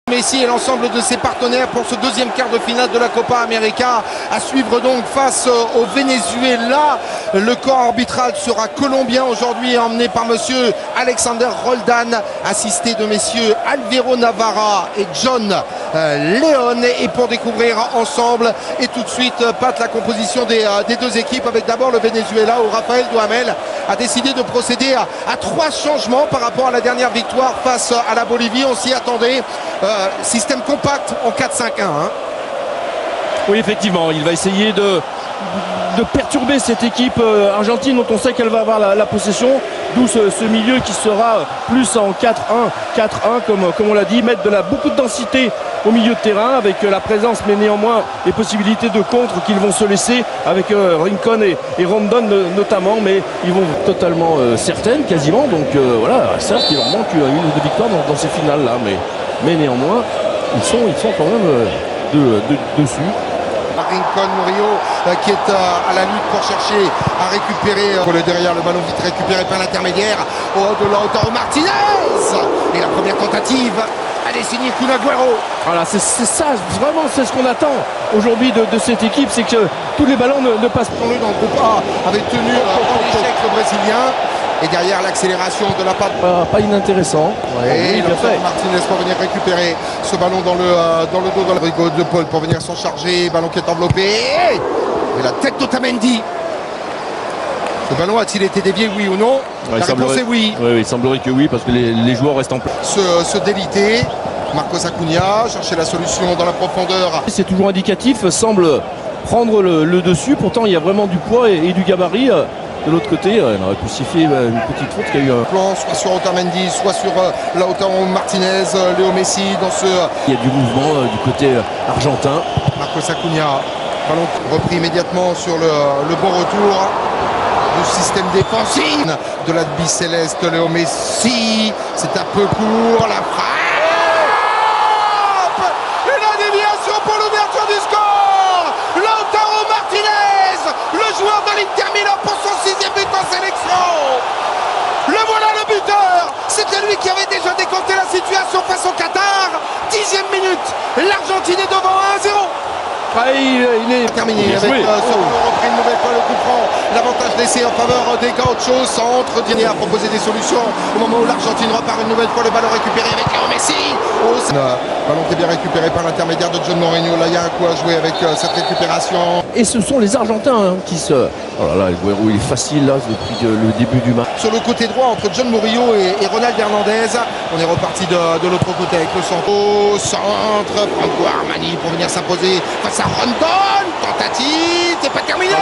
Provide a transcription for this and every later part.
Messi et l'ensemble de ses partenaires pour ce deuxième quart de finale de la Copa América à suivre donc face au Venezuela. Le corps arbitral sera colombien aujourd'hui, emmené par monsieur Alexander Roldan, assisté de messieurs Alvaro Navarra et John Leon. Et pour découvrir ensemble et tout de suite Pat, la composition des deux équipes, avec d'abord le Venezuela où Rafael Duhamel a décidé de procéder à 3 changements par rapport à la dernière victoire face à la Bolivie. On s'y attendait. Système compact en 4-5-1. Oui, effectivement, il va essayer de perturber cette équipe argentine dont on sait qu'elle va avoir la possession, d'où ce milieu qui sera plus en 4-1 comme on l'a dit, mettre beaucoup de densité au milieu de terrain avec la présence mais néanmoins les possibilités de contre qu'ils vont se laisser avec Rincon et Rondon notamment, mais ils vont totalement certaines quasiment, donc voilà, certes il leur manque une ou deux victoires dans ces finales là, mais néanmoins ils sont quand même dessus. Rincon Murillo qui est à la lutte pour chercher à récupérer derrière le ballon vite récupéré par l'intermédiaire de Lautaro Martinez, et la première tentative elle est signée Kun Agüero. Voilà, c'est ça vraiment, c'est ce qu'on attend aujourd'hui de cette équipe, c'est que tous les ballons ne passent pas. Dans le groupe A avait tenu en échec le Brésilien. Et derrière l'accélération de la patte. Pas inintéressant. Oui, Martinez pour venir récupérer ce ballon dans le dos de Rodrigo de Paul pour venir s'en charger. Ballon qui est enveloppé. Et la tête d'Otamendi. Ce ballon a-t-il été dévié, oui ou non? Ouais, la réponse est oui. Oui, il semblerait que oui, parce que les joueurs restent en place. Se déliter. Marcos Acuna chercher la solution dans la profondeur. C'est toujours indicatif, semble prendre le dessus. Pourtant, il y a vraiment du poids et du gabarit. De l'autre côté, on aurait pu siffler une petite faute qu'il y a eu un plan, soit sur Otamendi, soit sur Lautaro Martinez, Léo Messi dans ce... Il y a du mouvement du côté argentin. Marcos Acuna, ballon repris immédiatement sur le bon retour du système défensif de la bicéleste. Léo Messi, c'est un peu court, la frappe et la déviation pour l'ouverture du score. Lautaro Martinez, le joueur de l'Inter Milan pour son 6e but en sélection. Le voilà le buteur. C'était lui qui avait déjà décanté la situation face au Qatar. 10e minute, l'Argentine est devant 1-0. Il est terminé avec ce repris une nouvelle fois le coup franc. L'avantage laissé en faveur des Gauchos. Centre, Diné a proposé des solutions au moment où l'Argentine repart une nouvelle fois. Le ballon récupéré avec Léo Messi. Ballon qui est bien récupéré par l'intermédiaire de John Mourinho. Là il y a un coup à jouer avec cette récupération. Et ce sont les Argentins qui se... Oh là là, Agüero il est facile là depuis le début du match. Sur le côté droit entre John Murillo et Ronald Hernandez. On est reparti de l'autre côté avec le centre. Au centre, Franco Armani pour venir s'imposer face à Rondon. Tentative, c'est pas terminé.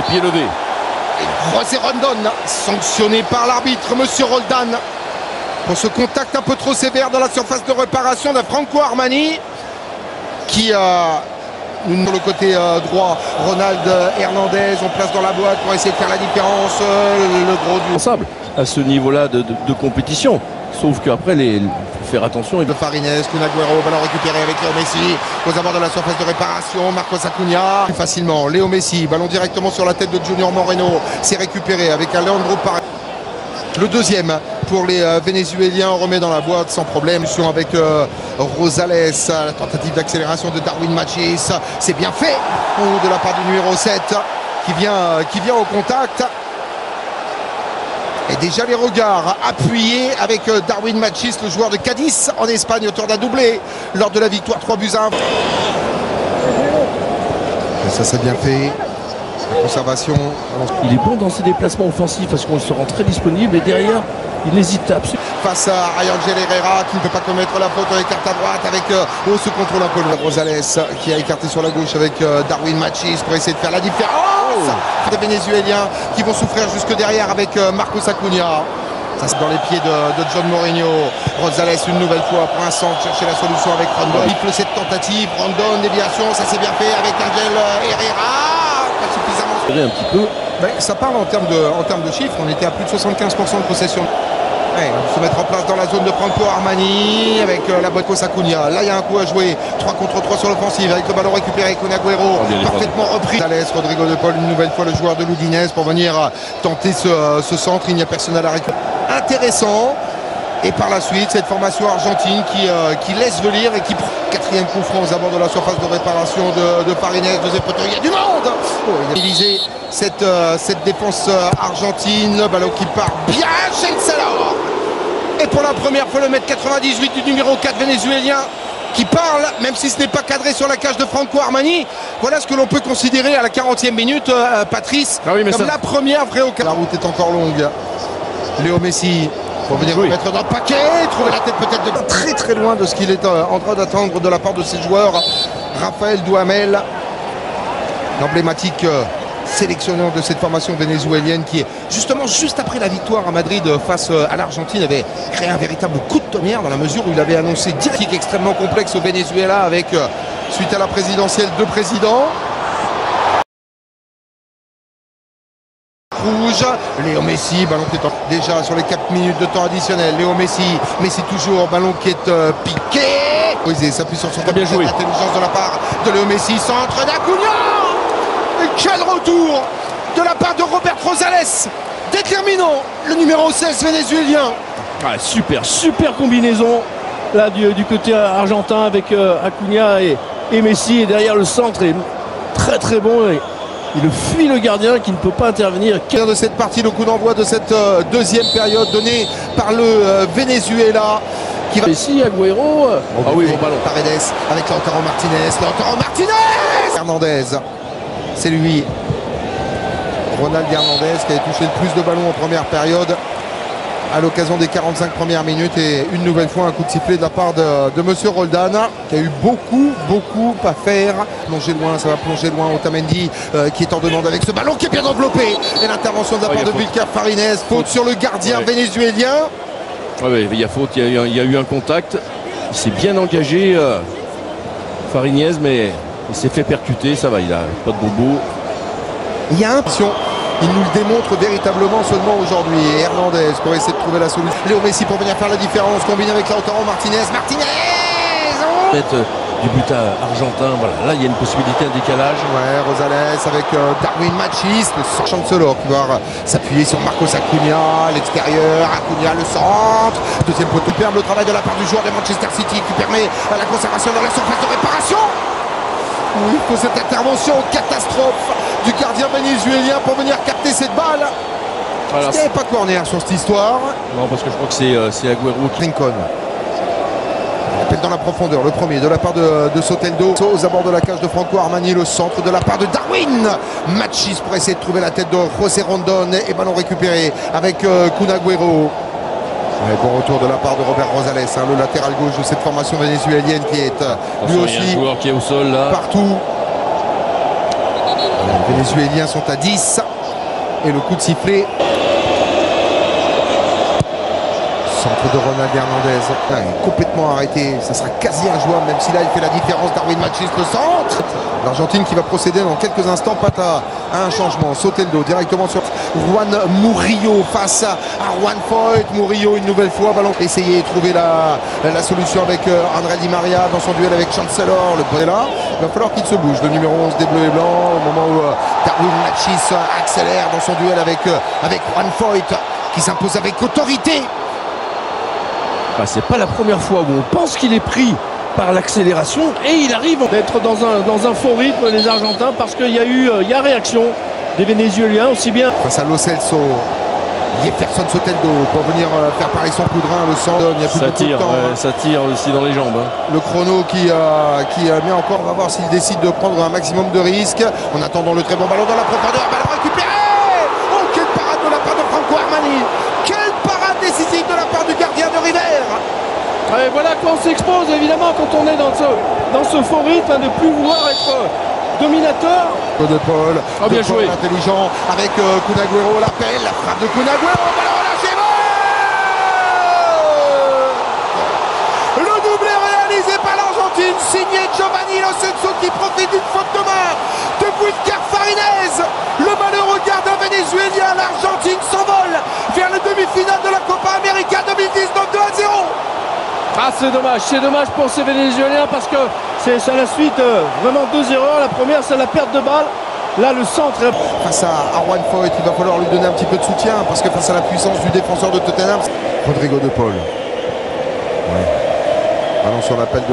Pied levé. Et José Rondon, sanctionné par l'arbitre, monsieur Roldan, pour ce contact un peu trop sévère dans la surface de réparation de Franco Armani, qui a... Sur le côté droit, Ronald Hernandez, on place dans la boîte pour essayer de faire la différence. Le gros du... responsable à ce niveau-là de compétition. Sauf qu'après, il faut faire attention. De Farines, Kun Agüero, ballon récupéré avec Léo Messi aux abords de la surface de réparation. Marcos Acuna, facilement. Léo Messi, ballon directement sur la tête de Junior Moreno. C'est récupéré avec Alejandro Paredes. Le deuxième pour les Vénézuéliens, on remet dans la boîte sans problème. Avec Rosales, la tentative d'accélération de Darwin Machis, c'est bien fait de la part du numéro 7 qui vient au contact. Et déjà les regards appuyés avec Darwin Machis, le joueur de Cadiz en Espagne, auteur d'un doublé lors de la victoire 3-1. Et ça c'est bien fait. La conservation. Il est bon dans ses déplacements offensifs parce qu'on se rend très disponible et derrière il n'hésite absolument. Face à Ayangel Herrera qui ne peut pas commettre la faute, on écarte à droite avec ce contrôle un peu loin. Rosales qui a écarté sur la gauche avec Darwin Machis pour essayer de faire la différence. Des Vénézuéliens qui vont souffrir jusque derrière avec Marcos Acuna. Ça c'est dans les pieds de John Mourinho. Rosales une nouvelle fois pour un centre, chercher la solution avec Rondon. Il cette tentative, Rondon, déviation, ça s'est bien fait avec Angel Herrera. Pas suffisamment. Un petit peu. Ben, ça parle en termes de chiffres, on était à plus de 75% de possession. Ouais, on se mettre en place dans la zone de Franco Armani avec la boîte Acuna. Là il y a un coup à jouer, 3 contre 3 sur l'offensive avec le ballon récupéré avec Kun Agüero, parfaitement repris. Rodrigo de Paul, une nouvelle fois le joueur de l'Udinese pour venir tenter ce centre, il n'y a personne à la récupérer. Intéressant, Et par la suite, cette formation argentine qui laisse venir et qui prend quatrième coup franc aux abords de la surface de réparation de Farines. Deuxième poteau, il y a du monde. Il a utilisé cette défense argentine. Le ballon qui part bien chez le Salor. Et pour la première fois, le mètre 98 du numéro 4 vénézuélien qui parle, même si ce n'est pas cadré sur la cage de Franco Armani. Voilà ce que l'on peut considérer à la 40e minute, Patrice, comme la première vraie occasion. La route est encore longue. Léo Messi pour venir mettre dans le paquet, trouver la tête peut-être de très très loin de ce qu'il est en train d'attendre de la part de ses joueurs. Raphaël Duhamel, l'emblématique sélectionneur de cette formation vénézuélienne qui est justement juste après la victoire à Madrid face à l'Argentine avait créé un véritable coup de tonnerre dans la mesure où il avait annoncé direct extrêmement complexe au Venezuela avec suite à la présidentielle deux présidents. Rouge, Léo Messi, ballon qui est déjà sur les 4 minutes de temps additionnel. Léo Messi, Messi toujours, ballon qui est piqué. Il s'appuie sur son intelligence de la part de Léo Messi, centre d'Acuna. Et quel retour de la part de Robert Rosales, déterminant, le numéro 16 vénézuélien. Ah, super combinaison là du côté argentin avec Acuna et Messi, et derrière le centre est très bon. Il fuit le gardien qui ne peut pas intervenir. De cette partie, le coup d'envoi de cette deuxième période donnée par le Venezuela. Qui va... Messi, Agüero. Ah oui, bon ballon. Paredes avec Lautaro Martinez. Hernandez, c'est lui. Ronald Hernandez qui avait touché le plus de ballons en première période à l'occasion des 45 premières minutes, et une nouvelle fois un coup de sifflet de la part de monsieur Roldan qui a eu beaucoup à faire. Ça va plonger loin. Otamendi qui est en demande avec ce ballon qui est bien enveloppé, et l'intervention de la part de Wilker Farines. Faute sur le gardien vénézuélien. Oui, il y a faute, il y a eu un contact, il s'est bien engagé Farines, mais il s'est fait percuter. Ça va, il a pas de bobo. Il y a un il nous le démontre véritablement seulement aujourd'hui. Et Hernandez pour essayer de trouver la solution. Léo Messi pour venir faire la différence, combiné avec Lautaro Martinez. Du but argentin, voilà, là il y a une possibilité de décalage. Ouais, Rosales avec Darwin Machis, le Chancellor qui va s'appuyer sur Marcos Acuna à l'extérieur. Acuna le centre, deuxième poteau. Superbe le travail de la part du joueur de Manchester City qui permet la conservation dans la surface de réparation. Oui, pour cette intervention catastrophe du gardien vénézuélien pour venir capter cette balle. Voilà, il n'y avait pas corner sur cette histoire. Non, parce que je crois que c'est Agüero qui... Rincon. Appel dans la profondeur, le premier de la part de Soteldo aux abords de la cage de Franco Armani, le centre de la part de Darwin Machis pour essayer de trouver la tête de José Rondon, et ballon récupéré avec Kun Agüero. Bon retour de la part de Robert Rosales, le latéral gauche de cette formation vénézuélienne qui est lui aussi, il y a un joueur qui est au sol là. Partout. Les Vénézuéliens sont à 10 et le coup de sifflet. Centre de Ronald Hernandez, il est complètement arrêté, ça sera quasi injouable, même si là il fait la différence. Darwin Machis, le centre. L'Argentine qui va procéder dans quelques instants, pas à un changement. Soteldo directement sur Juan Murillo face à Juan Foyt. Murillo une nouvelle fois, ballon. Essayer de trouver la solution avec André Di Maria dans son duel avec Chancellor. Le Brella, il va falloir qu'il se bouge, le numéro 11 des Bleus et Blancs, au moment où Darwin Machis accélère dans son duel avec Juan Foyt, qui s'impose avec autorité. C'est pas la première fois où on pense qu'il est pris par l'accélération, et il arrive d'être dans un faux rythme, les Argentins, parce qu'il y a réaction des Vénézuéliens aussi bien. Face à Lo Celso, Jefferson Soteldo pour venir faire pareil son coup de rein, le sang donne, il n'y a plus beaucoup de temps. Ça tire aussi dans les jambes. Le chrono qui met encore, on va voir s'il décide de prendre un maximum de risques. En attendant le très bon ballon dans la profondeur, ballon récupéré. Oh, quelle parade de la part de Franco Armani. Quelle parade décisive de la part du gardien de River. Ouais, voilà quoi on s'expose évidemment quand on est dans ce faux rythme, de plus vouloir être dominateur. De Paul, bien joué, intelligent avec Kun Agüero, l'appel, la frappe de Kun Agüero, ballon relâché, le doublé réalisé par l'Argentine, signé Giovanni Lo Celso qui profite d'une faute de main de Wilker Farines. Le malheureux gardien vénézuélien, l'Argentine s'envole vers le demi-finale de la Copa América 2019, 2-0. Ah, c'est dommage pour ces Vénézuéliens, parce que c'est à la suite vraiment deux erreurs. La première, c'est la perte de balle. Là, le centre. Face à Juan Foyt, il va falloir lui donner un petit peu de soutien, parce que face à la puissance du défenseur de Tottenham, Rodrigo de Paul. Ballon sur l'appel